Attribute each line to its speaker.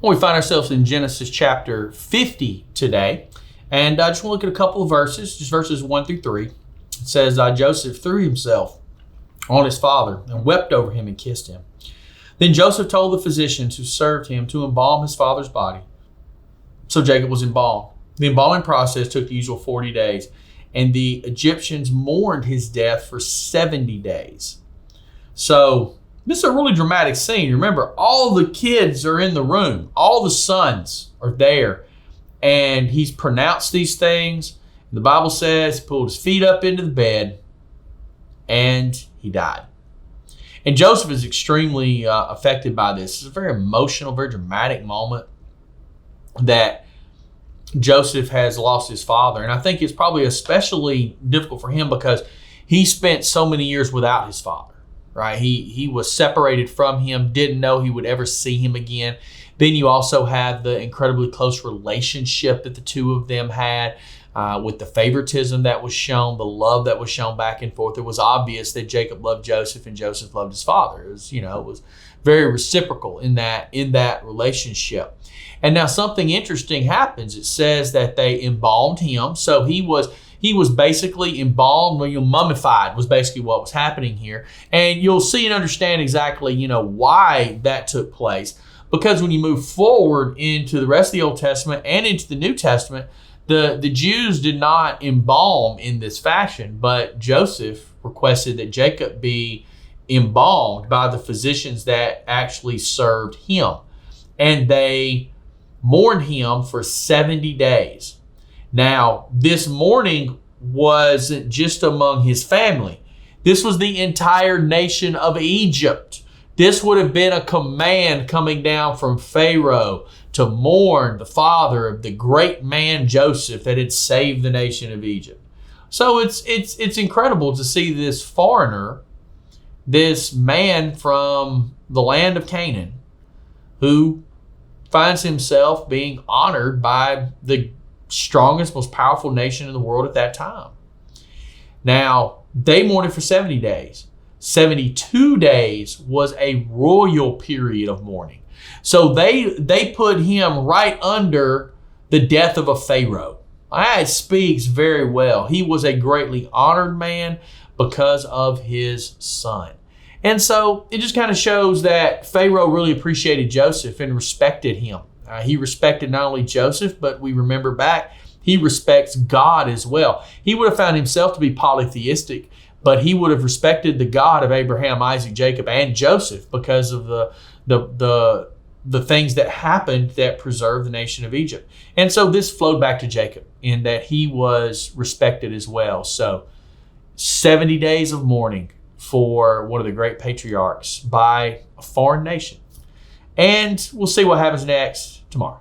Speaker 1: Well, we find ourselves in Genesis chapter 50 today. And I just want to look at a couple of verses, just verses 1 through 3. It says, Joseph threw himself on his father and wept over him and kissed him. Then Joseph told the physicians who served him to embalm his father's body. So Jacob was embalmed. The embalming process took the usual 40 days, and the Egyptians mourned his death for 70 days. So this is a really dramatic scene. Remember, all the kids are in the room. All the sons are there. And he's pronounced these things. The Bible says he pulled his feet up into the bed and he died. And Joseph is extremely affected by this. It's a very emotional, very dramatic moment that Joseph has lost his father. And I think it's probably especially difficult for him because he spent so many years without his father, right? He was separated from him, didn't know he would ever see him again. Then you also have the incredibly close relationship that the two of them had with the favoritism that was shown, the love that was shown back and forth. It was obvious that Jacob loved Joseph and Joseph loved his father. It was very reciprocal in that relationship. And now something interesting happens. It says that they embalmed him. So he was basically embalmed, mummified was basically what was happening here. And you'll see and understand exactly, why that took place. Because when you move forward into the rest of the Old Testament and into the New Testament, the Jews did not embalm in this fashion, but Joseph requested that Jacob be embalmed by the physicians that actually served him. And they mourned him for 70 days. Now, this mourning wasn't just among his family. This was the entire nation of Egypt. This would have been a command coming down from Pharaoh to mourn the father of the great man Joseph that had saved the nation of Egypt. So it's incredible to see this foreigner, this man from the land of Canaan, who finds himself being honored by the strongest, most powerful nation in the world at that time. Now, they mourned for 70 days. 72 days was a royal period of mourning. So they put him right under the death of a Pharaoh. It speaks very well. He was a greatly honored man because of his son. And so it just kind of shows that Pharaoh really appreciated Joseph and respected him. He respected not only Joseph, but we remember back, he respects God as well. He would have found himself to be polytheistic, but he would have respected the God of Abraham, Isaac, Jacob, and Joseph because of the things that happened that preserved the nation of Egypt. And so this flowed back to Jacob in that he was respected as well. So 70 days of mourning for one of the great patriarchs by a foreign nation. And we'll see what happens next tomorrow.